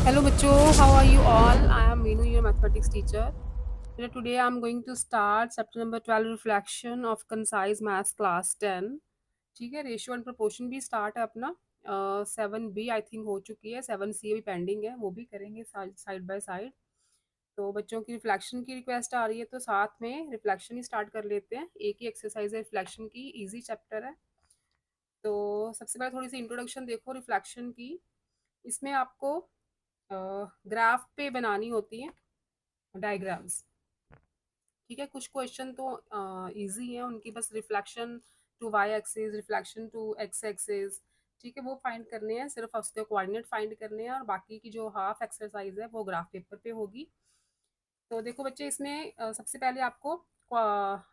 Hello बच्चों, how are you all? I am Meenu, your mathematics teacher. Today I am going to start chapter number 12 reflection of concise maths class 10. ठीक है, ratio and proportion भी start है अपना। 7B I think हो चुकी है, 7C अभी pending है, वो भी करेंगे साइड बाय साइड। तो बच्चों की रिफ्लेक्शन की रिक्वेस्ट आ रही है तो साथ में रिफ्लेक्शन ही स्टार्ट कर लेते हैं। एक ही एक्सरसाइज है रिफ्लेक्शन की, इजी चैप्टर है। तो सबसे पहले थोड़ी सी इंट्रोडक्शन देखो रिफ्लेक्शन की। इसमें आपको ग्राफ पे बनानी होती है डायग्राम्स। ठीक है, कुछ क्वेश्चन तो इजी है, उनकी बस reflection to y axis, reflection to x axis, ठीक है, वो फाइंड करने हैं, सिर्फ उसके कोऑर्डिनेट फाइंड करने हैं, और बाकी की जो हाफ एक्सरसाइज है वो ग्राफ पेपर पे होगी। तो देखो बच्चे, इसमें सबसे पहले आपको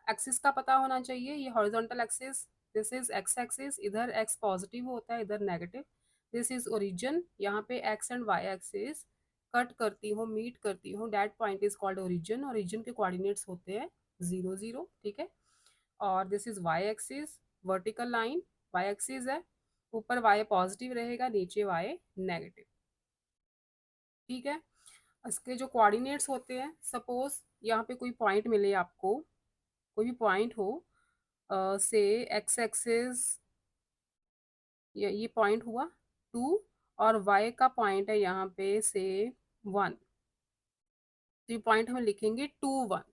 एक्सिस का पता होना चाहिए। ये horizontal axis, this is x axis, इधर एक्स पॉजिटिव होता है, इधर नेगेटिव। दिस इज ओरिजिन, यहाँ पे x and y axis cut करती हूँ, मीट करती हूँ, that point is called origin. Origin के कोऑर्डिनेट्स होते हैं 0 0, ठीक है। और this is y axis, vertical line y axis है, ऊपर वाई पॉजिटिव रहेगा, नीचे वाई नेगेटिव, ठीक है। इसके जो कोऑर्डिनेट्स होते हैं, सपोज यहाँ पे कोई पॉइंट मिले आपको, कोई भी पॉइंट हो, से एक्स एक्सिस, ये पॉइंट हुआ 2, और वाई का पॉइंट है यहाँ पे से 1, तो ये पॉइंट हम लिखेंगे 2 1,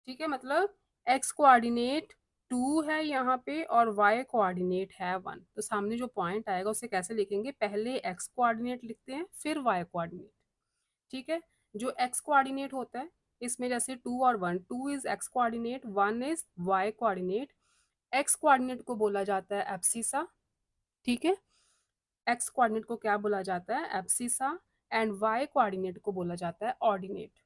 ठीक है। मतलब एक्स कोऑर्डिनेट 2 है यहाँ पे और वाई कोऑर्डिनेट है 1, तो सामने जो पॉइंट आएगा उसे कैसे लिखेंगे, पहले एक्स कोऑर्डिनेट लिखते हैं फिर वाई कोऑर्डिनेट, ठीक है। जो एक्स कोऑर्डिनेट होता है इसमें, जैसे 2 और 1, 2 is x coordinate, 1 is y coordinate. X coordinate को बोला जाता है एब्सिसा, ठीक है। एक्स कोऑर्डिनेट को क्या बोला जाता है, एब्सिसा। एंड वाई कोऑर्डिनेट को बोला जाता है ऑर्डिनेट,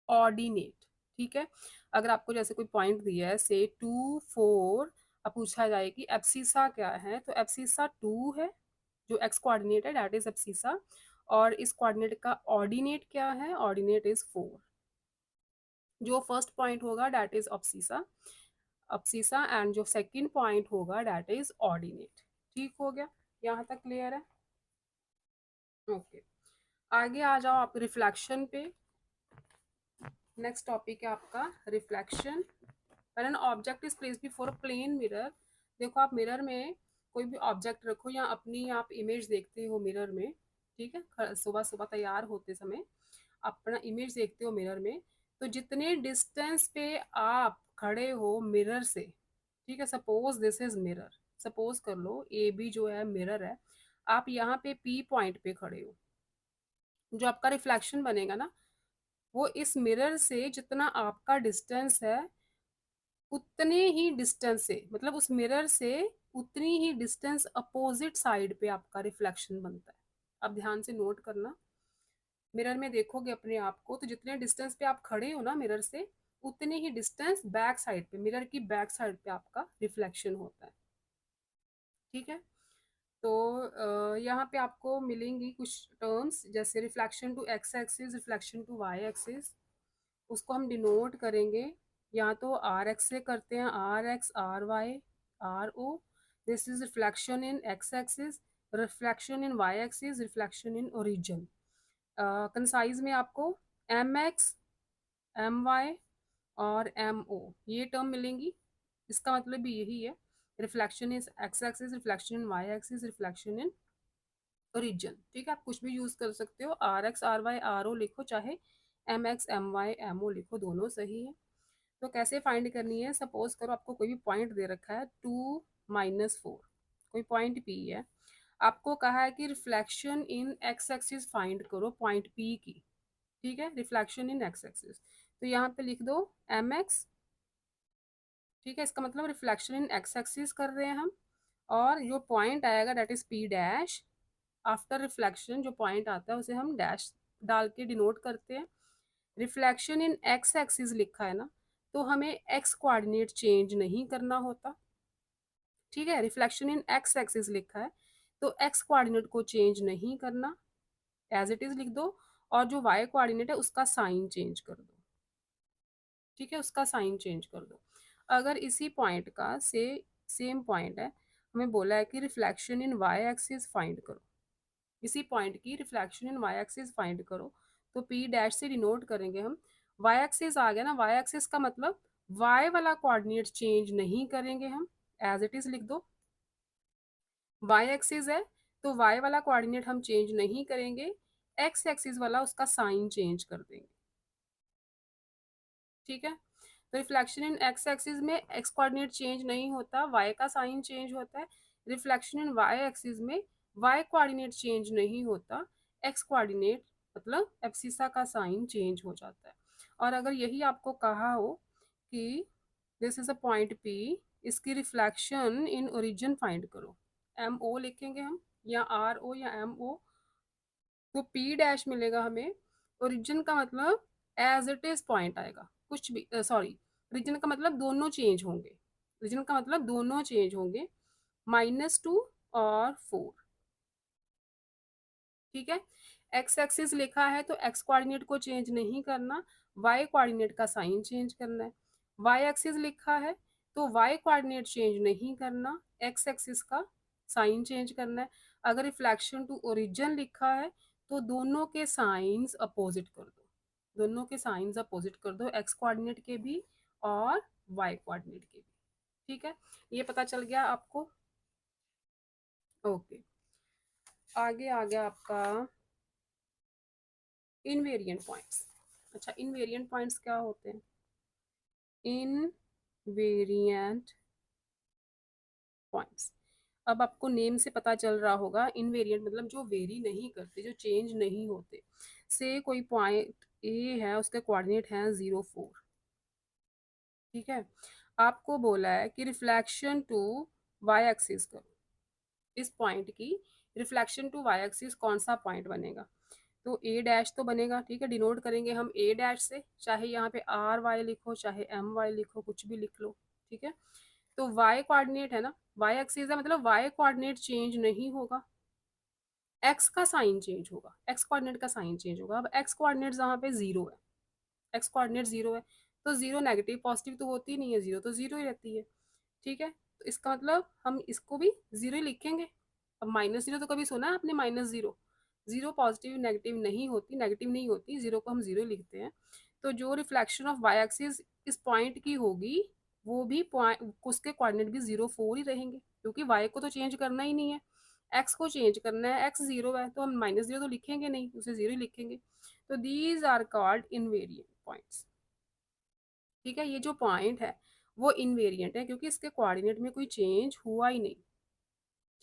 ऑर्डिनेट, ठीक है। अगर आपको जैसे कोई पॉइंट दिया है से 2 4, अब पूछा जाए कि एब्सिसा क्या है, तो एब्सिसा 2 है, जो एक्स कोऑर्डिनेट है दैट इज एब्सिसा, और इस कोऑर्डिनेट का ऑर्डिनेट क्या है, ऑर्डिनेट इज 4। जो फर्स्ट पॉइंट होगा दैट इज ऑब्सिसा, ऑब्सिसा, एंड जो सेकंड पॉइंट होगा दैट इज ऑर्डिनेट। ठीक हो गया, यहाँ तक क्लियर है? ओके, आगे आ जाओ आप रिफ्लेक्शन पे। नेक्स्ट टॉपिक है आपका reflection. When an object is placed before a plane mirror, देखो आप मिरर में कोई भी ऑब्जेक्ट रखो या अपनी आप इमेज देखते हो मिरर में, ठीक है, सुबह सुबह तैयार होते समय अपना इमेज देखते हो मिरर में, तो जितने डिस्टेंस पे आप खड़े हो मिरर से, ठीक है, suppose this is mirror, suppose कर लो ए बी जो है मिरर है, आप यहाँ पे पी पॉइंट पे खड़े हो, जो आपका रिफ्लेक्शन बनेगा ना, वो इस मिरर से जितना आपका डिस्टेंस है उतने ही डिस्टेंस से, मतलब उस मिरर से उतनी ही डिस्टेंस अपोजिट साइड पे आपका रिफ्लेक्शन बनता है। अब ध्यान से नोट करना, मिरर में देखोगे अपने आप को, तो जितने डिस्टेंस पे आप खड़े हो ना मिरर से, उतने ही डिस्टेंस बैक साइड पे, मिरर की बैक साइड पे आपका रिफ्लेक्शन होता है, ठीक है। तो यहाँ पे आपको मिलेंगी कुछ टर्म्स, जैसे reflection to x axis, reflection to y axis, उसको हम डिनोट करेंगे या तो आर एक्स से करते हैं, R x R y R O, this is reflection in x axis, reflection in y axis, reflection in origin. Concise में आपको एम एक्स, एम वाई और एम ओ ये टर्म मिलेंगी। इसका मतलब भी यही है, reflection is x axis, reflection in y axis, reflection in origin, ठीक है। आप कुछ भी यूज कर सकते हो, R x R y R O लिखो, चाहे M x M y M O लिखो, दोनों सही है। तो कैसे फाइंड करनी है, सपोज करो आपको कोई भी पॉइंट दे रखा है 2 - 4, कोई पॉइंट पी है, आपको कहा है कि reflection in x axis find करो पॉइंट पी की, ठीक है, रिफ्लेक्शन इन एक्स एक्सिस। तो यहाँ पे लिख दो एम एक्स, ठीक है, इसका मतलब रिफ्लेक्शन इन एक्स एक्सिस कर रहे हैं हम, और जो पॉइंट आएगा that is P dash. After reflection जो पॉइंट आता है उसे हम डैश डाल के डिनोट करते हैं। रिफ्लेक्शन इन एक्स एक्सिस लिखा है ना, तो हमें एक्स कोऑर्डिनेट चेंज नहीं करना होता, ठीक है। रिफ्लेक्शन इन एक्स एक्सिस लिखा है तो एक्स कोऑर्डिनेट को चेंज नहीं करना, एज इट इज लिख दो, और जो वाई कोऑर्डिनेट है उसका साइन चेंज कर दो, ठीक है, उसका साइन चेंज कर दो। अगर इसी पॉइंट का से सेम पॉइंट है, हमें बोला है कि reflection in y axis find करो, इसी पॉइंट की reflection in y axis find करो। तो पी डैश से डिनोट करेंगे हम। वाई एक्सिस आ गया ना, वाई एक्सिस का मतलब वाई वाला कोऑर्डिनेट चेंज नहीं करेंगे हम, एज इट इज लिख दो। वाई एक्सिस है तो वाई वाला कोऑर्डिनेट हम चेंज नहीं करेंगे, एक्स एक्सिस वाला उसका साइन चेंज कर देंगे। ठीक है, तो रिफ्लेक्शन इन एक्स एक्सिस में एक्स कोऑर्डिनेट चेंज नहीं होता, वाई का साइन चेंज होता है। रिफ्लेक्शन इन वाई एक्सिस में वाई कोऑर्डिनेट चेंज नहीं होता, एक्स कोऑर्डिनेट मतलब एब्सिसा का साइन चेंज हो जाता है। और अगर यही आपको कहा हो कि this is a point P, इसकी रिफ्लेक्शन इन ओरिजिन फाइंड करो, एम ओ लिखेंगे हम, या आर ओ या एम ओ, तो पी डैश मिलेगा हमें। ओरिजिन का मतलब एज इट इज पॉइंट आएगा, कुछ भी सॉरी, ओरिजिन का मतलब दोनों चेंज होंगे, ओरिजिन का मतलब दोनों चेंज होंगे, -2 और 4। ठीक है, एक्स एक्सिस लिखा है तो एक्स कोऑर्डिनेट को चेंज नहीं करना, वाई कोऑर्डिनेट का साइन चेंज करना है। वाई एक्सिस लिखा है तो वाई कोऑर्डिनेट चेंज नहीं करना, एक्स एक्सिस का साइन चेंज करना है। अगर रिफ्लेक्शन टू ओरिजिन लिखा है तो दोनों के साइंस अपोजिट कर दो, दोनों के साइंस अपोजिट कर दो, एक्स कोऑर्डिनेट के भी और वाई कोऑर्डिनेट के भी। ठीक है, ये पता चल गया आपको। ओके, आगे आ गया आपका इनवेरिएंट पॉइंट्स। अच्छा, इनवेरिएंट पॉइंट्स क्या होते हैं? इनवेरिएंट पॉइंट्स, अब आपको नेम से पता चल रहा होगा, इनवेरिएंट मतलब जो वेरी नहीं करते, जो चेंज नहीं होते। से कोई पॉइंट ए है, उसके कोऑर्डिनेट हैं 0, 4। ठीक है, आपको बोला है कि रिफ्लेक्शन टू वाई एक्सिस करो, इस पॉइंट की रिफ्लेक्शन टू वाई एक्सिस कौन सा पॉइंट बनेगा? तो ए डैश तो बनेगा। ठीक है, डिनोट करेंगे हम ए डैश से, चाहे यहाँ पे आर वाई लिखो चाहे एम वाई लिखो, कुछ भी लिख लो। ठीक है, तो वाई कोऑर्डिनेट है ना, वाई एक्सिस है मतलब वाई कोऑर्डिनेट चेंज नहीं होगा, एक्स का साइन चेंज होगा, एक्स कोऑर्डिनेट का साइन चेंज होगा। अब एक्स कोऑर्डिनेट जहाँ पे जीरो है, एक्स कोऑर्डिनेट जीरो है, तो जीरो नेगेटिव पॉजिटिव तो होती नहीं है, जीरो तो जीरो ही रहती है। ठीक है, तो इसका मतलब हम इसको भी जीरो ही लिखेंगे। अब -0 तो कभी सुना है आपने? -0, जीरो पॉजिटिव नेगेटिव नहीं होती, नेगेटिव नहीं होती, जीरो को हम जीरो लिखते हैं। तो जो रिफ्लेक्शन ऑफ वाई एक्सिस इस पॉइंट की होगी, वो भी पॉइंट, उसके कोऑर्डिनेट भी 0, 4 ही रहेंगे, क्योंकि वाई को तो चेंज करना ही नहीं है, एक्स को चेंज करना है, एक्स जीरो है तो हम -0 तो लिखेंगे नहीं, उसे जीरो ही लिखेंगे। तो these are called invariant points. ठीक है, ये जो पॉइंट है वो इनवेरिएंट है क्योंकि इसके कोऑर्डिनेट में कोई चेंज हुआ ही नहीं।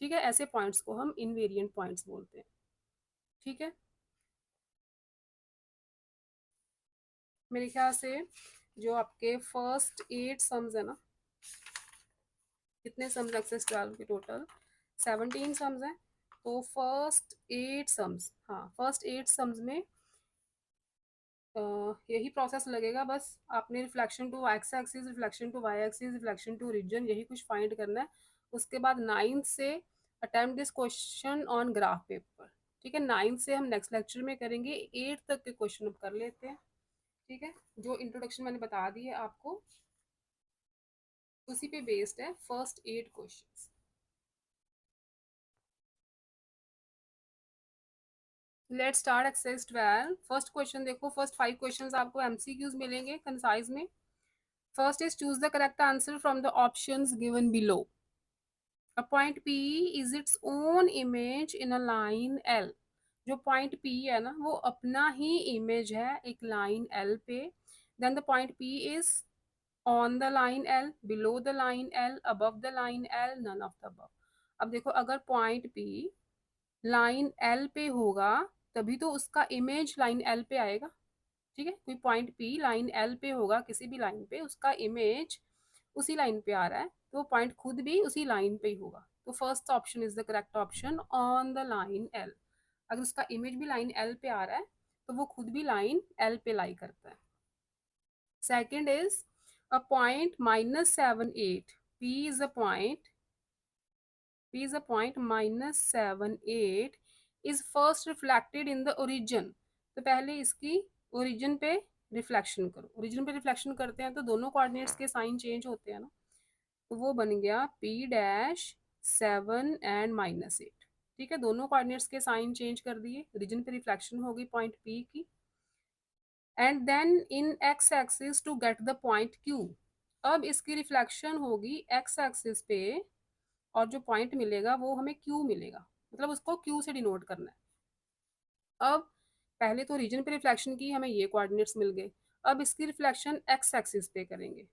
ठीक है, ऐसे पॉइंट्स को हम इनवेरिएंट पॉइंट्स बोलते हैं। ठीक है, मेरे ख्याल से जो आपके फर्स्ट 8 सम्स है ना, कितने सम्स एक्सेस 12 के टोटल 17 सम्स हैं, तो फर्स्ट 8 सम्स, हाँ फर्स्ट 8 सम्स में यही प्रोसेस लगेगा, बस आपने reflection to x axis, reflection to y axis, reflection to region, यही कुछ फाइंड करना है। उसके बाद 9th से attempt this question on graph paper. ठीक है, 9th से हम नेक्स्ट लेक्चर में करेंगे, 8 तक के क्वेश्चन अब कर लेते हैं। ठीक है, जो इंट्रोडक्शन मैंने बता दी है आपको, उसी पे बेस्ड है first 8 questions. Let start exercise 12। First question देखो, फर्स्ट 5 क्वेश्चंस आपको एमसीक्यूज मिलेंगे कंसाइज में। First is choose the correct answer from the options given below. A point P is its own image in a line L। जो point P है ना, वो अपना ही इमेज है एक लाइन L पे। Then the point P is on the line L, below the line L, above the line L, none of the above. अब देखो, अगर पॉइंट P लाइन L पे होगा तभी तो उसका इमेज लाइन L पे आएगा। ठीक है, कोई पॉइंट P लाइन L पे होगा, किसी भी लाइन पे उसका इमेज उसी लाइन पे आ रहा है, तो पॉइंट खुद भी उसी लाइन पे ही होगा। तो first option is the correct option, on the line L. अगर उसका इमेज भी लाइन एल पे आ रहा है तो वो खुद भी लाइन एल पे लाई करता है। Second is a point -7, 8, P is a point, P is a point -7, 8 is first reflected in the origin। तो पहले इसकी ओरिजिन पे रिफ्लेक्शन करो, ओरिजिन पे रिफ्लेक्शन करते हैं तो दोनों कोऑर्डिनेट्स के साइन चेंज होते हैं ना, तो वो बन गया P डैश 7 एंड -8। ठीक है, दोनों कोऑर्डिनेट्स के साइन चेंज कर दिए, रीजन पे रिफ्लेक्शन हो गई पॉइंट पी की। And then in x axis to get the point Q, अब इसकी रिफ्लेक्शन होगी एक्स एक्सिस पे, और जो पॉइंट मिलेगा वो हमें क्यू मिलेगा, मतलब उसको क्यू से डिनोट करना है। अब पहले तो रीजन पे रिफ्लेक्शन की, हमें ये कोऑर्डिनेट्स मिल गए। अब इसकी रिफ्लेक्शन एक्स एक्सिस पे करेंगे,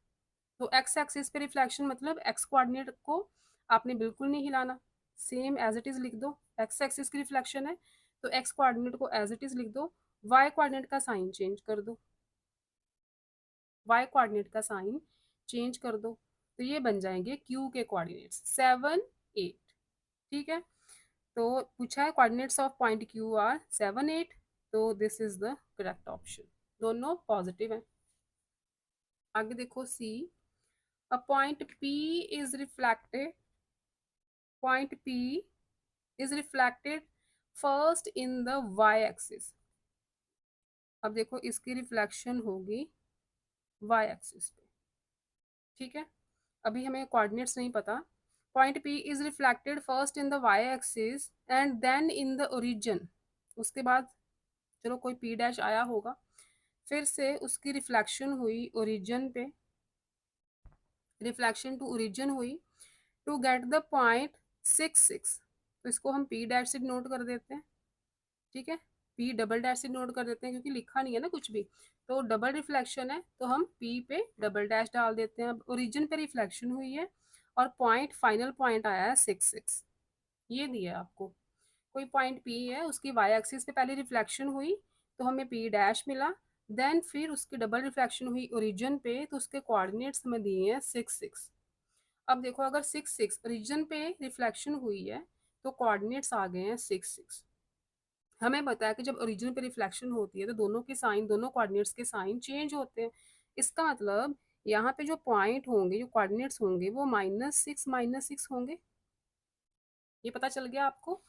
तो एक्स एक्सिस पे रिफ्लेक्शन मतलब एक्स कोऑर्डिनेट को आपने बिल्कुल नहीं हिलाना, सेम एज इट इज लिख दो। एक्स एक्सिस की रिफ्लेक्शन है तो एक्स कोऑर्डिनेट को एज इट इज लिख दो, वाई कोऑर्डिनेट का साइन चेंज कर दो, वाई कोऑर्डिनेट का साइन चेंज कर दो, तो ये बन जाएंगे क्यू के कोऑर्डिनेट्स 7 8। ठीक है, तो पूछा है coordinates of point Q are 7 8, तो this is the correct option, दोनों पॉजिटिव हैं। आगे देखो C, a point P is reflected, point P is reflected first in the Y axis. अब देखो इसकी रिफ्लेक्शन होगी वाई एक्सिस पे। ठीक है, अभी हमें कोऑर्डिनेट्स नहीं पता। Point P is reflected first in the Y axis and then in the origin, उसके बाद चलो कोई पी डैश आया होगा, फिर से उसकी रिफ्लेक्शन हुई ओरिजिन पे, रिफ्लेक्शन टू ओरिजिन हुई टू गेट द पॉइंट 6 6, तो इसको हम पी डैश से नोट कर देते हैं। ठीक है, पी डबल डैश से नोट कर देते हैं क्योंकि लिखा नहीं है ना कुछ भी, तो डबल रिफ्लेक्शन है तो हम पी पे डबल डैश डाल देते हैं। अब ओरिजिन पे रिफ्लेक्शन हुई है और पॉइंट फाइनल पॉइंट आया है 6 6, ये दिया है आपको। कोई पॉइंट पी है, उसकी वाई एक्सिस पे पहले रिफ्लेक्शन हुई तो हमें पी डैश मिला, देन फिर उसकी डबल रिफ्लेक्शन हुई ओरिजिन पे तो उसके कोऑर्डिनेट्स हमें दिए हैं 6 6। अब देखो अगर 6 6 ओरिजिन पे रिफ्लेक्शन हुई है तो कोऑर्डिनेट्स आ गए हैं 6 6। हमें पता है कि जब ओरिजिन पे रिफ्लेक्शन होती है तो दोनों के साइन, दोनों कोऑर्डिनेट्स के साइन चेंज होते हैं। इसका मतलब यहाँ पे जो पॉइंट होंगे, जो कोऑर्डिनेट्स होंगे वो -6 होंगे, ये पता चल गया आपको।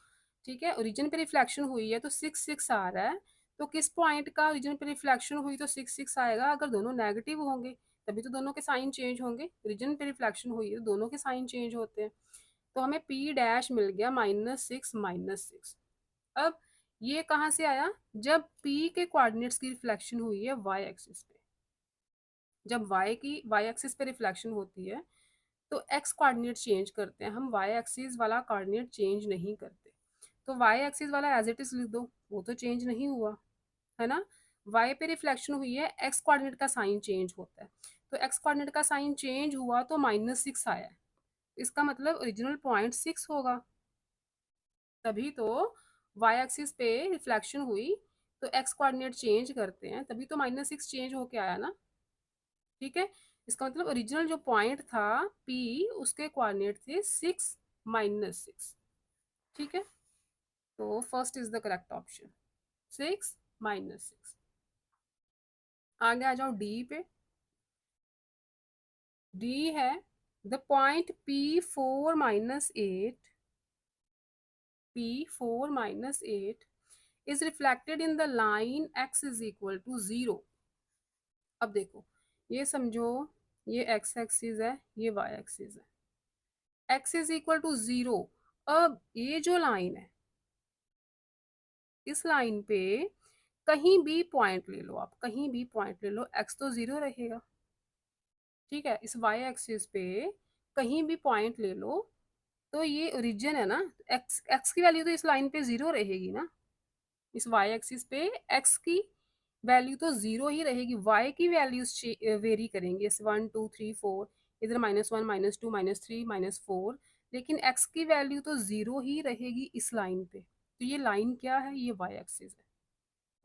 ठीक है, ओरिजिन पे रिफ्लेक्शन हुई है तो 6 6 आ रहा है, तो किस पॉइंट का ओरिजिन पे रिफ्लेक्शन हुई तो 6 6 आएगा, अगर दोनों नेगेटिव होंगे तभी तो दोनों के साइन चेंज होंगे। ओरिजिन पे रिफ्लेक्शन हुई है तो दोनों के साइन चेंज होते हैं, तो हमें पी डैश मिल गया -6 -6। अब ये कहाँ से आया, जब p के कोऑर्डिनेट्स की रिफ्लेक्शन हुई है y एक्सिस पे, जब y एक्सिस पे रिफ्लेक्शन होती है तो x कोऑर्डिनेट चेंज करते हैं हम, y एक्सिस वाला कोऑर्डिनेट चेंज नहीं करते। तो y एक्सिस वाला एज इट इज लिख दो, वो तो चेंज नहीं हुआ है ना। y पे रिफ्लेक्शन हुई है, x कोऑर्डिनेट का साइन चेंज होता है, तो x कोऑर्डिनेट का साइन चेंज हुआ तो -6 आया है, इसका मतलब ओरिजिनल पॉइंट 6 होगा, तभी तो वाई एक्सिस पे रिफ्लेक्शन हुई तो एक्स कोऑर्डिनेट चेंज करते हैं, तभी तो -6 चेंज होके आया ना। ठीक है, इसका मतलब ओरिजिनल जो पॉइंट था पी, उसके कोऑर्डिनेट थे 6 -6। ठीक है, तो first is the correct option, 6 -6। आगे आ जाओ डी पे। डी है the point P4 - 8, P4 - 8 is reflected in the line x is equal to 0। अब देखो, ये समझो ये x एक्सिस है, ये y एक्सिस है, x इज इक्वल टू 0। अब ये जो लाइन है, इस लाइन पे कहीं भी पॉइंट ले लो, आप कहीं भी पॉइंट ले लो, x तो 0 रहेगा। ठीक है, इस y एक्सिस पे कहीं भी पॉइंट ले लो, तो ये ओरिजिन है ना, x की वैल्यू तो इस लाइन पे 0 रहेगी ना, इस y एक्सिस पे x की वैल्यू तो 0 ही रहेगी, y की वैल्यूज वेरी करेंगे, 1 2 3 4, इधर -1 -2 -3 -4, लेकिन x की वैल्यू तो 0 ही रहेगी इस लाइन पे। तो ये लाइन क्या है, ये y एक्सिस है।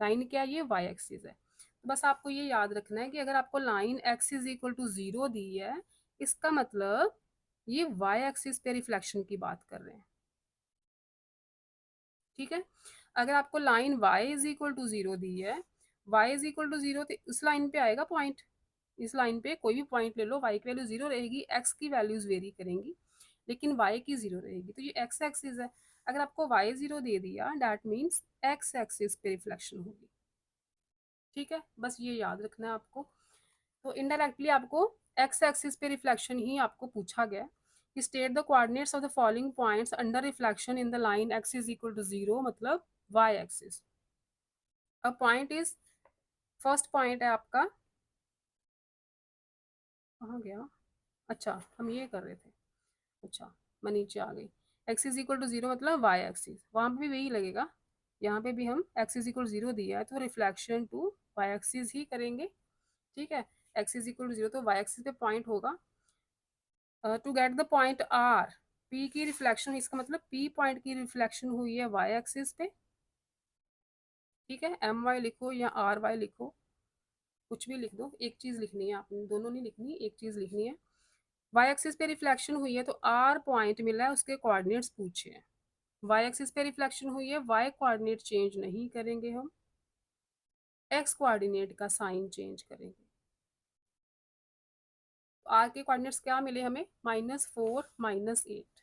लाइन क्या है, ये y एक्सिस है। तो बस आपको ये याद रखना है कि अगर आपको line x is equal to 0 दी है, इसका मतलब ये y एक्सिस पे रिफ्लेक्शन की बात कर रहे हैं। ठीक है, अगर आपको line y is equal to 0 दी है, y इज इक्वल टू 0, तो इस लाइन पे आएगा पॉइंट, इस लाइन पे कोई भी पॉइंट ले लो, y की वैल्यू 0 रहेगी, x की वैल्यूज वेरी करेंगी, लेकिन y की 0 रहेगी, तो ये x एक्सिस है। अगर आपको y 0 दे दिया, दैट मीन्स x एक्सिस पे रिफ्लेक्शन होगी। ठीक है, बस ये याद रखना है आपको। तो इनडायरेक्टली आपको x एक्सिस पे रिफ्लेक्शन ही आपको पूछा गया, कि state the coordinates of the following points under reflection in the line x is equal to 0, मतलब वाई एक्सिस। अब पॉइंट इज, फर्स्ट पॉइंट है आपका, कहाँ गया, अच्छा हम ये कर रहे थे, अच्छा मैं नीचे आ गई। एक्स इज इक्वल टू 0 मतलब वाई एक्सिस, वहाँ पे भी वही लगेगा, यहाँ पे भी हम एक्स इज इक्वल 0 दिया है तो रिफ्लेक्शन टू वाई एक्सिस ही करेंगे। ठीक है, एक्स इज इक्वल टू 0 तो वाई एक्सिस पे पॉइंट होगा। To get the point R, P की रिफ्लेक्शन, इसका मतलब पी पॉइंट की रिफ्लेक्शन हुई है वाई एक्सिस पे। ठीक है, एम वाई लिखो या आर वाई लिखो, कुछ भी लिख दो, एक चीज लिखनी है आपने, दोनों नहीं लिखनी, एक चीज लिखनी है। वाई एक्सिस पे रिफ्लेक्शन हुई है तो आर पॉइंट मिला है, उसके कोऑर्डिनेट्स पूछे हैं। वाई एक्सिस पे रिफ्लेक्शन हुई है, वाई कोऑर्डिनेट चेंज नहीं करेंगे हम, एक्स कोऑर्डिनेट का साइन चेंज करेंगे। तो आर के कोऑर्डिनेट्स क्या मिले हमें, -4 -8,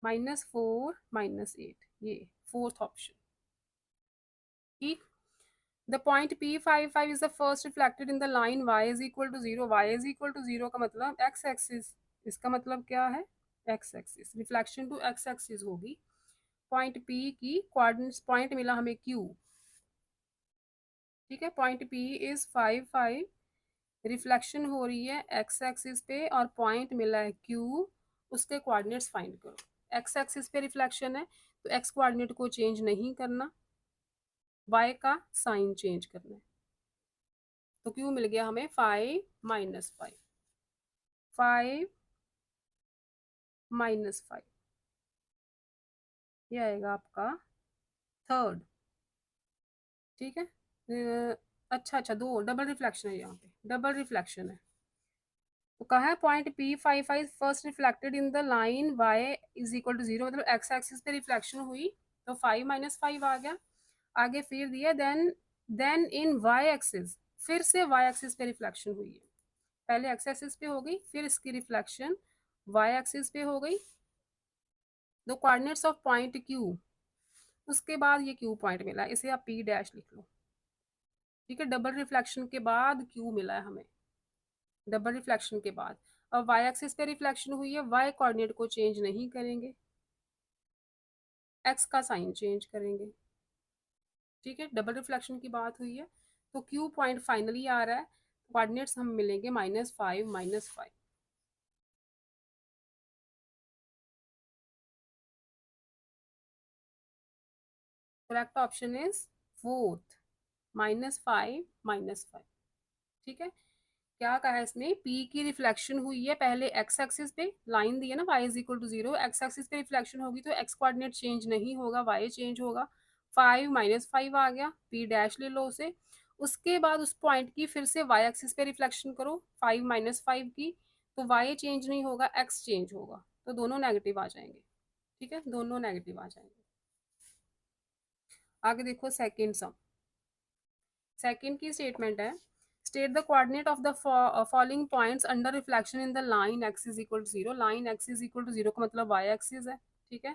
-4 -8, ये फोर्थ ऑप्शन। ठीक, the point P55 is the first reflected in the line y is equal to 0, y is equal to 0 का मतलब x एक्सिस, इसका मतलब क्या है, x axis, reflection to x axis होगी। पॉइंट P की कोऑर्डिनेट्स, पॉइंट मिला हमें Q। ठीक है, पॉइंट P इज 55, रिफ्लेक्शन हो रही है x एक्सिस पे और पॉइंट मिला है Q, उसके कोऑर्डिनेट्स फाइंड करो। x एक्सिस पे रिफ्लेक्शन है तो x कोऑर्डिनेट को चेंज नहीं करना, y का साइन चेंज करना है। तो Q मिल गया हमें 5 -5, 5 -5, ये आएगा आपका थर्ड। ठीक है, अच्छा अच्छा, दो डबल रिफ्लेक्शन है, यहाँ पे डबल रिफ्लेक्शन है। तो कहा है point P55 first reflected in the line y is equal to 0, मतलब x एक्सिस पे रिफ्लेक्शन हुई तो 5 -5 आ गया। आगे फिर दिया देन इन y एक्सिस, फिर से y एक्सिस पे रिफ्लेक्शन हुई है, पहले x एक्सिस पे हो गई, फिर इसकी रिफ्लेक्शन y एक्सिस पे हो गई। The coordinates of point Q, उसके बाद ये Q पॉइंट मिला, इसे आप P डैश लिख लो। ठीक है, डबल रिफ्लेक्शन के बाद Q मिला है हमें, डबल रिफ्लेक्शन के बाद। अब y एक्सिस पे रिफ्लेक्शन हुई है, y कोऑर्डिनेट को चेंज नहीं करेंगे, x का साइन चेंज करेंगे। ठीक है, डबल रिफ्लेक्शन की बात हुई है तो Q पॉइंट फाइनली आ रहा है, कोऑर्डिनेट्स हम मिलेंगे -5 -5। Correct option is fourth, -5 -5। ठीक है, क्या कहा है इसमें, P की रिफ्लेक्शन हुई है पहले x एक्सिस पे, लाइन दी है ना y is equal to 0, x axis पे रिफ्लेक्शन होगी तो x कोऑर्डिनेट चेंज नहीं होगा, y चेंज होगा। 5 -5 आ गया, P डैश ले लो उसे। उसके बाद उस पॉइंट की फिर से y एक्सिस पे रिफ्लेक्शन करो, 5 -5 की, तो y चेंज नहीं होगा, x चेंज होगा, तो दोनों नेगेटिव आ जाएंगे। ठीक है, दोनों नेगेटिव आ जाएंगे। आगे देखो सेकेंड सम, सेकेंड की स्टेटमेंट है, state the coordinate of the following points under reflection in the line x is equal to 0, line x is equal to 0 का मतलब y एक्सिस है। ठीक है,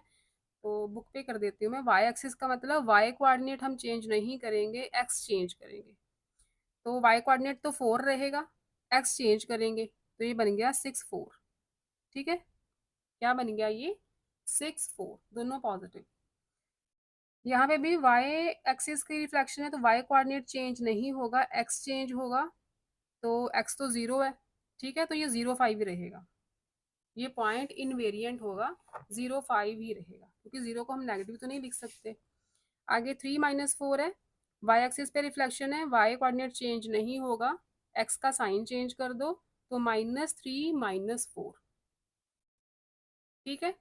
तो बुक पे कर देती हूँ मैं, y एक्सिस का मतलब y कोऑर्डिनेट हम चेंज नहीं करेंगे, x चेंज करेंगे। तो y कोऑर्डिनेट तो 4 रहेगा, x चेंज करेंगे तो ये बन गया 6 4। ठीक है, क्या बन गया ये, 6 4, दोनों पॉजिटिव। यहाँ पे भी y एक्सिस की रिफ्लेक्शन है तो y कोऑर्डिनेट चेंज नहीं होगा, x चेंज होगा, तो x तो 0 है। ठीक है, तो ये 0 5 ही रहेगा, ये पॉइंट इनवेरिएंट होगा, 0 5 ही रहेगा, क्योंकि 0 को हम नेगेटिव तो नहीं लिख सकते। आगे 3 -4 है, y एक्सिस पे रिफ्लेक्शन है, y कोऑर्डिनेट चेंज नहीं होगा, x का साइन चेंज कर दो, तो -3 -4। ठीक है,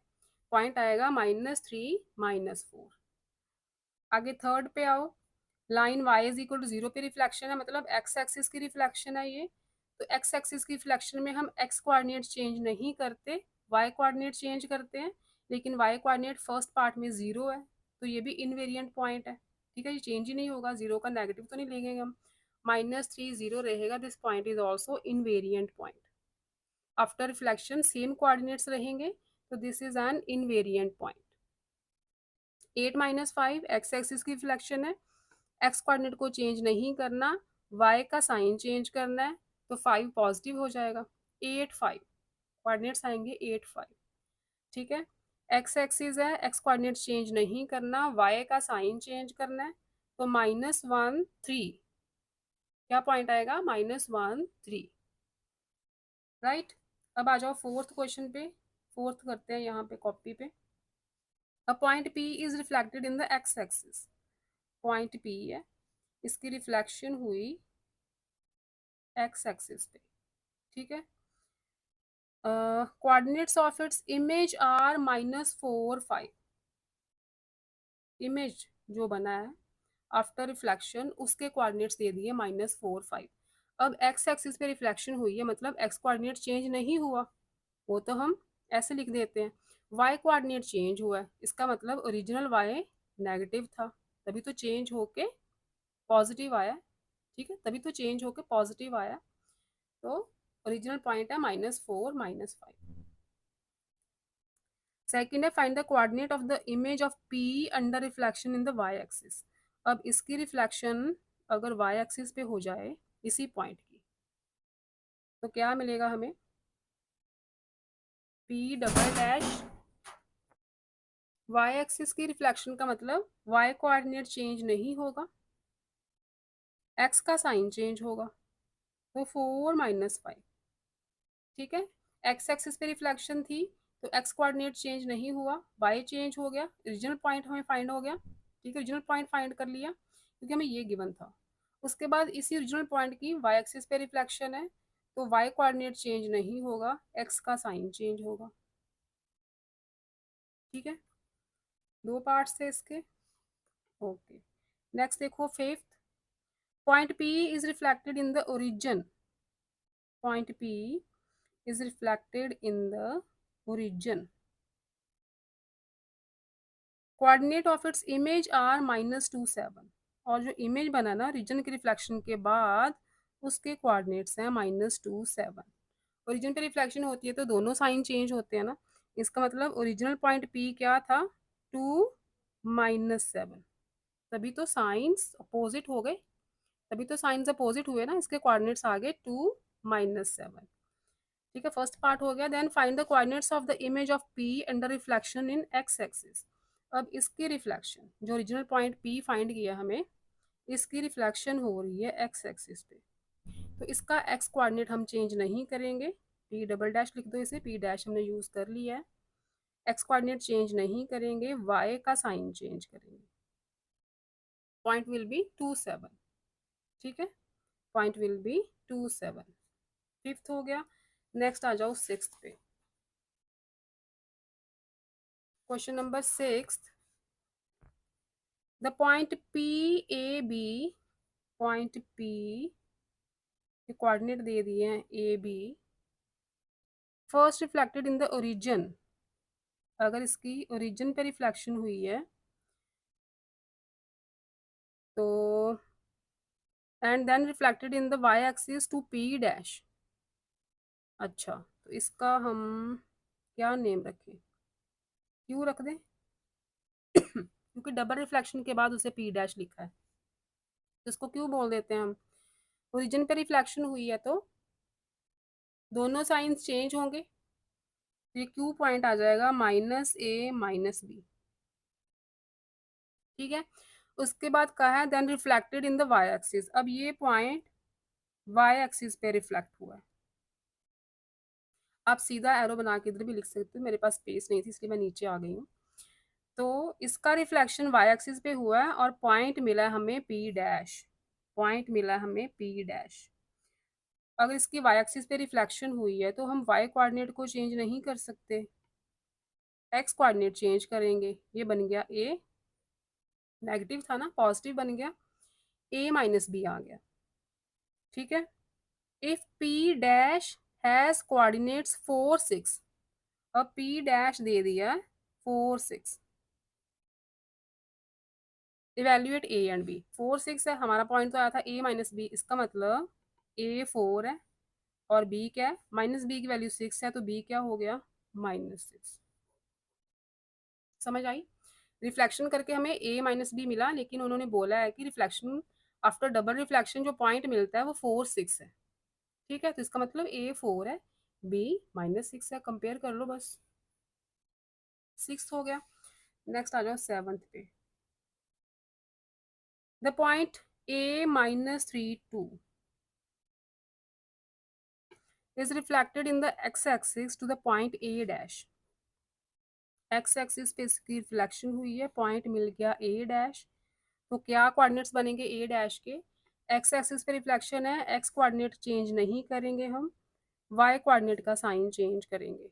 पॉइंट आएगा -3 -4। आगे थर्ड पे आओ, line y is equal to 0 पे रिफ्लेक्शन है, मतलब x एक्सिस की रिफ्लेक्शन है ये, तो x एक्सिस की रिफ्लेक्शन में हम x कोऑर्डिनेट चेंज नहीं करते, y कोऑर्डिनेट चेंज करते हैं, लेकिन y कोऑर्डिनेट फर्स्ट पार्ट में 0 है, तो ये भी इनवेरिएंट पॉइंट है। ठीक है, ये चेंज ही नहीं होगा, 0 का नेगेटिव तो नहीं लेंगे हम, -3 0 रहेगा, this point is also invariant point. After reflection same coordinates रहेंगे, तो this is an invariant point. 8 -5 x axis की रिफ्लेक्शन है, x कोऑर्डिनेट को चेंज नहीं करना, y का साइन चेंज करना है, तो 5 पॉजिटिव हो जाएगा, 8 5। कोऑर्डिनेट्स आएंगे 8 5। ठीक है, एक्स एक्सिस है, एक्स कोऑर्डिनेट चेंज नहीं करना, वाई का साइन चेंज करना है, तो -1 3 क्या पॉइंट आएगा, -1 3। राइट। अब आ जाओ फोर्थ क्वेश्चन पे, फोर्थ करते हैं यहाँ पे कॉपी पे। A point P is reflected in the x axis, point P है, इसकी रिफ्लेक्शन हुई एक्स एक्सिस पे। ठीक है, coordinates of its image are -4 5। Image जो बना है आफ्टर रिफ्लेक्शन उसके कोऑर्डिनेट्स दे दिए -4 5। अब एक्स एक्सिस पे रिफ्लेक्शन हुई है, मतलब एक्स कोऑर्डिनेट चेंज नहीं हुआ, वो तो हम ऐसे लिख देते हैं। वाई कोऑर्डिनेट चेंज हुआ है, इसका मतलब ओरिजिनल वाई नेगेटिव था, तभी तो चेंज होके पॉजिटिव आया। ठीक है, तभी तो चेंज होके पॉजिटिव आया, तो ओरिजिनल पॉइंट है -4 -5। सेकेंड है find the coordinate of the image of P under reflection in the Y axis. अब इसकी रिफ्लेक्शन अगर वाई एक्सिस पे हो जाए इसी पॉइंट की, तो क्या मिलेगा हमें, P double dash, y axis की रिफ्लेक्शन का मतलब वाई कोऑर्डिनेट चेंज नहीं होगा, एक्स का साइन चेंज होगा, तो 4 -5। ठीक है, एक्स एक्सिस पे रिफ्लेक्शन थी, तो एक्स कोऑर्डिनेट चेंज नहीं हुआ, वाई चेंज हो गया, ओरिजिनल पॉइंट हमें फाइंड हो गया। ठीक है, ओरिजिनल पॉइंट फाइंड कर लिया क्योंकि हमें ये गिवन था। उसके बाद इसी ओरिजिनल पॉइंट की वाई एक्सिस पे रिफ्लेक्शन है, तो वाई कोऑर्डिनेट चेंज नहीं होगा, एक्स का साइन चेंज होगा। ठीक है, दो पार्ट्स थे इसके। ओके, नेक्स्ट देखो fifth, point P is reflected in the origin, point P is reflected in the origin, coordinate of its image are -2 7। और जो इमेज बना ना रीजन के रिफ्लेक्शन के बाद, उसके कोऑर्डिनेट्स हैं -2 7। ओरिजिन पे रिफ्लेक्शन होती है तो दोनों साइन चेंज होते हैं ना, इसका मतलब ओरिजिनल पॉइंट पी क्या था, 2 -7, तभी तो साइंस अपोजिट हो गए, तभी तो साइंस अपोजिट हुए ना, इसके कोऑर्डिनेट्स आ गए 2 -7। ठीक है, फर्स्ट पार्ट हो गया। Then find the coordinates of the image of P under reflection in x axis. अब इसकी रिफ्लेक्शन जो ओरिजिनल पॉइंट पी फाइंड किया हमें, इसकी रिफ्लेक्शन हो रही है एक्स एक्सिस पे, तो इसका एक्स कोऑर्डिनेट हम चेंज नहीं करेंगे, पी डबल डैश लिख दो इसे, पी डैश हमने यूज कर लिया है। एक्स कोऑर्डिनेट चेंज नहीं करेंगे, वाई का साइन चेंज करेंगे, पॉइंट विल बी 2 7। ठीक है, पॉइंट विल बी 2 7। फिफ्थ हो गया, नेक्स्ट आ जाओ सिक्स्थ पे। Question number six, the point P A B, point P के कोऑर्डिनेट दे दिए हैं A B, first reflected in the origin, अगर इसकी ओरिजिन पे रिफ्लेक्शन हुई है तो, and then reflected in the Y axis to P dash. अच्छा, तो इसका हम क्या नेम रखें, क्यों रख दें क्योंकि डबल रिफ्लेक्शन के बाद उसे पी डैश लिखा है, तो इसको क्यों बोल देते हैं हम, ओरिजिन पे रिफ्लेक्शन हुई है तो दोनों साइंस चेंज होंगे, ये क्यू पॉइंट आ जाएगा -a -b। ठीक है, उसके बाद कहा है then reflected in the Y axis, अब ये पॉइंट वाई एक्सिस पे रिफ्लेक्ट हुआ है। आप सीधा एरो बना के इधर भी लिख सकते हो, मेरे पास स्पेस नहीं थी इसलिए मैं नीचे आ गई हूँ। तो इसका रिफ्लेक्शन वाई एक्सिस पे हुआ है और पॉइंट मिला है हमें पी डैश, पॉइंट मिला है हमें पी डैश। अगर इसकी वाई एक्सिस पे रिफ्लेक्शन हुई है तो हम वाई कोऑर्डिनेट को चेंज नहीं कर सकते, एक्स कोऑर्डिनेट चेंज करेंगे, ये बन गया ए, नेगेटिव था ना पॉजिटिव बन गया, a -b आ गया। ठीक है, if p dash has coordinates 4 6, अब p डैश दे दिया 4 6, इवेल्युएट a एंड b, 4 6 है हमारा पॉइंट, तो आया था a -b, इसका मतलब a 4 है और b क्या है, -b की वैल्यू 6 है, तो b क्या हो गया, -6। समझ आई, रिफ्लेक्शन करके हमें a -b मिला, लेकिन उन्होंने बोला है कि रिफ्लेक्शन आफ्टर डबल रिफ्लेक्शन जो पॉइंट मिलता है वो 4 6 है। ठीक है, तो इसका मतलब a 4 है, बी -6 है, कंपेयर कर लो बस, 6 हो गया। नेक्स्ट आ जाओ 7th पे। The point a -3 2 is reflected in the x-axis to the point a dash। x axis पे इसकी रिफ्लेक्शन हुई है, पॉइंट मिल गया a डैश। तो क्या कोऑर्डिनेट्स बनेंगे a डैश के? x एक्सिस पे रिफ्लेक्शन है, x कोऑर्डिनेट चेंज नहीं करेंगे हम, y कोऑर्डिनेट का साइन चेंज करेंगे।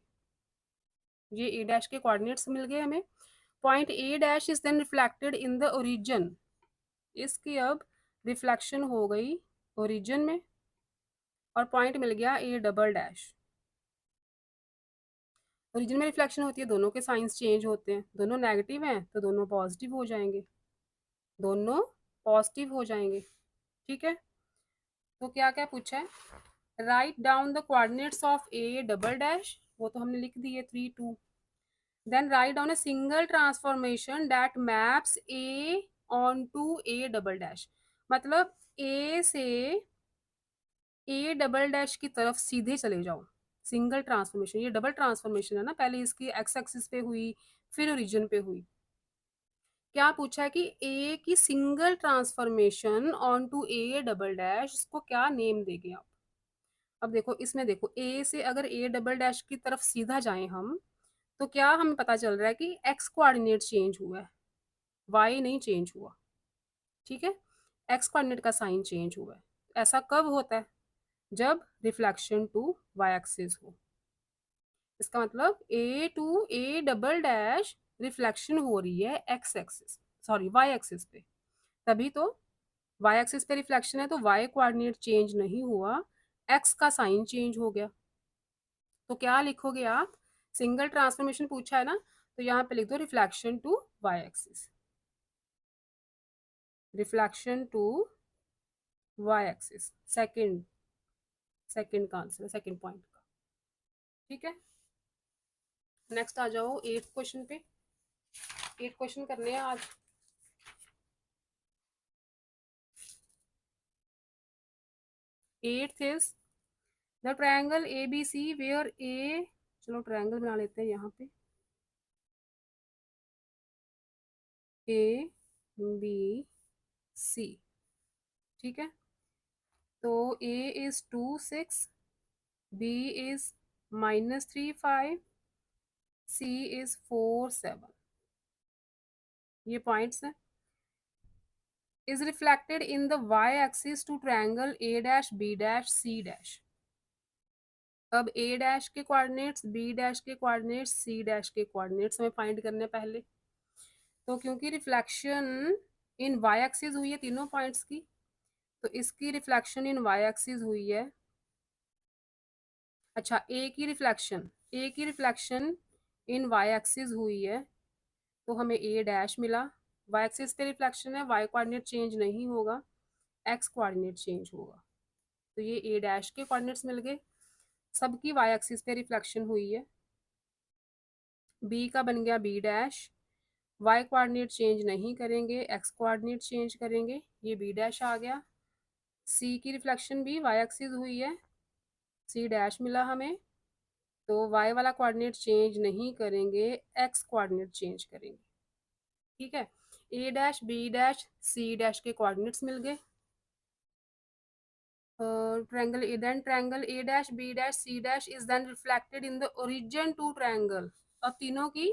ये a डैश के कोऑर्डिनेट्स मिल गए हमें। Point a dash is then reflected in the origin. इसकी अब रिफ्लेक्शन हो गई ओरिजिन में, और पॉइंट मिल गया a डबल डैश। ओरिजिन में रिफ्लेक्शन होती है, दोनों के साइंस चेंज होते हैं, दोनों नेगेटिव हैं तो दोनों पॉजिटिव हो जाएंगे, दोनों पॉजिटिव हो जाएंगे। ठीक है, तो क्या क्या पूछा है? Write down the coordinates of A double dash, वो तो हमने लिख दिए 3 2। Then write down a single transformation that maps A onto A double dash. मतलब ए से ए डबल डैश की तरफ सीधे चले जाओ। सिंगल ट्रांसफॉर्मेशन, ये डबल ट्रांसफॉर्मेशन है ना, पहले इसकी एक्स एक्सिस पे हुई, फिर ओरिजिन पे हुई। क्या पूछा है कि ए की single transformation onto A double dash, इसको क्या नेम देंगे आप? अब देखो इसमें, देखो ए से अगर ए डबल डैश की तरफ सीधा जाएं हम, तो क्या हमें पता चल रहा है कि एक्स कोऑर्डिनेट चेंज हुआ है, वाई नहीं चेंज हुआ। ठीक है, एक्स कोऑर्डिनेट का साइन चेंज हुआ है। ऐसा कब होता है? जब रिफ्लेक्शन टू वाई एक्सिस हो। इसका मतलब A to A double dash reflection हो रही है X axis, sorry Y axis पे, तभी तो वाई एक्सिस पे रिफ्लेक्शन है, तो वाई कोऑर्डिनेट चेंज नहीं हुआ, एक्स का साइन चेंज हो गया। तो क्या लिखोगे आप? सिंगल ट्रांसफॉर्मेशन पूछा है ना, तो यहाँ पे लिख दो reflection to y axis, reflection to y axis, second, second का आंसर है, सेकंड पॉइंट का। ठीक है, नेक्स्ट आ जाओ 8th क्वेश्चन पे। 8 क्वेश्चन करने हैं आज। 8th is the triangle A B C where A, चलो ट्रायंगल बना लेते हैं यहाँ पे, ए बी सी। ठीक है, तो A is 2 6, B is -3 5, C is 4 7। ये पॉइंट्स हैं। Is reflected in the Y axis to triangle A dash B dash C dash. अब ए डैश के कोऑर्डिनेट्स, बी डैश के कोऑर्डिनेट्स, सी डैश के कोऑर्डिनेट्स हमें फाइंड करने पहले। तो क्योंकि रिफ्लेक्शन इन वाई एक्सिस हुई है तीनों पॉइंट्स की, तो इसकी रिफ्लेक्शन इन वाई एक्सिस हुई है। अच्छा, ए की रिफ्लेक्शन इन वाई एक्सिस हुई है, तो हमें ए डैश मिला। वाई एक्सिस पे रिफ्लेक्शन है, वाई कोऑर्डिनेट चेंज नहीं होगा, एक्स कोऑर्डिनेट चेंज होगा, तो ये ए डैश के कोऑर्डिनेट्स मिल गए। सबकी वाई एक्सिस पे रिफ्लेक्शन हुई है। बी का बन गया B dash, y coordinate change नहीं करेंगे, एक्स कोऑर्डिनेट चेंज करेंगे, ये बी डैश आ गया। सी की रिफ्लेक्शन भी वाई एक्सिस हुई है, सी डैश मिला हमें, तो वाई वाला कोऑर्डिनेट चेंज नहीं करेंगे, एक्स कोऑर्डिनेट चेंज करेंगे। ठीक है, A dash B dash C dash के कोऑर्डिनेट्स मिल गए। Triangle A, then triangle A dash B dash C dash is then reflected in the origin to triangle. अब तीनों की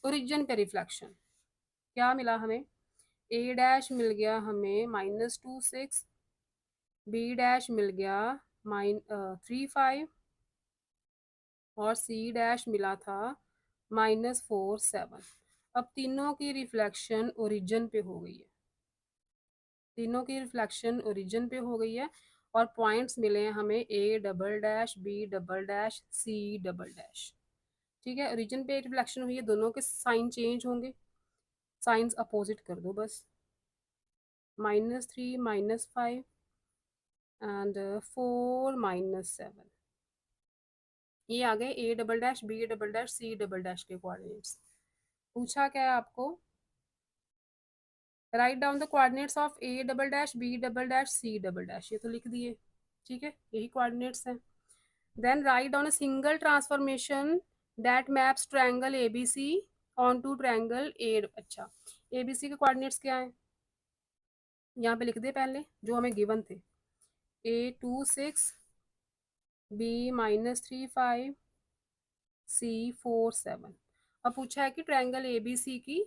ओरिजिन पे रिफ्लेक्शन क्या मिला हमें? ए डैश मिल गया हमें -2 6, बी डैश मिल गया -3 5, और सी डैश मिला था -4 7। अब तीनों की रिफ्लेक्शन ओरिजिन पे हो गई है, तीनों की रिफ्लेक्शन ओरिजिन पे हो गई है, और पॉइंट्स मिले हैं हमें A double dash B double dash C double dash. ठीक है, ओरिजिन पे रिफ्लेक्शन हुई है, दोनों के साइन चेंज होंगे, साइंस अपोजिट कर दो बस, -3 -5 एंड 4 -7। ये आ गए A double dash B double dash C double dash के कोऑर्डिनेट्स। पूछा क्या है आपको? Write down the coordinates of A double dash B double dash C double dash, ये तो लिख दिए। ठीक है, यही कोऑर्डिनेट्स हैं। Then write down a single transformation that maps triangle ABC onto triangle A. अच्छा, एबीसी के कोऑर्डिनेट्स क्या है, यहाँ पे लिख दे पहले जो हमें गिवन थे, A2 6, B-3 5, C4 7। अब पूछा है कि ट्रायंगल एबीसी की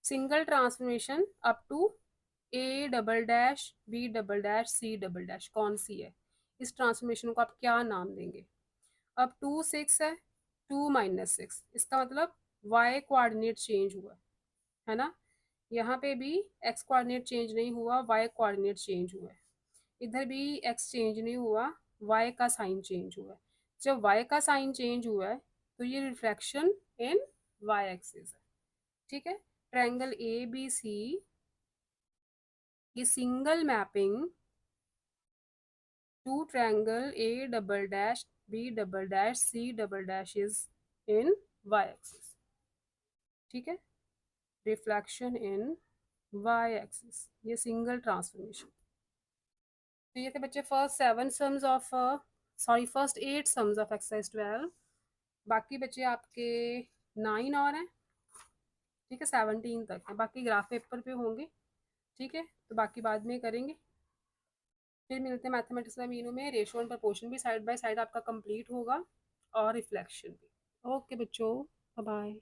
single transformation up to A double dash B double dash C double dash कौन सी है, इस ट्रांसफॉर्मेशन को आप क्या नाम देंगे। अब 2 6 है, 2 - 6, इसका मतलब y कोऑर्डिनेट चेंज हुआ है ना, यहाँ पे भी x कोऑर्डिनेट चेंज नहीं हुआ, y कोऑर्डिनेट चेंज हुआ है, इधर भी x चेंज नहीं हुआ, y का साइन चेंज हुआ है। जब y का साइन चेंज हुआ है तो ये रिफ्लेक्शन इन y एक्सिस है, ठीक है। ट्रायंगल ए बी सी की single mapping to triangle A double dash B double dash C double dash is in y axis, ठीक है। रिफ्लेक्शन इन y एक्सिस, ये सिंगल ट्रांसफॉर्मेशन। तो ये थे बच्चे फर्स्ट 8 सम्स ऑफ एक्सरसाइज 12। बाकी बच्चे आपके 9 और हैं, ठीक है, 17 तक है, बाकी ग्राफ पेपर पे होंगे, ठीक है, तो बाकी बाद में करेंगे। फिर मिलते हैं मैथमेटिक्स में मीनू में, रेशो एंड प्रपोर्शन भी साइड बाय साइड आपका कंप्लीट होगा और रिफ्लेक्शन भी। ओके बच्चों, बाय बाय।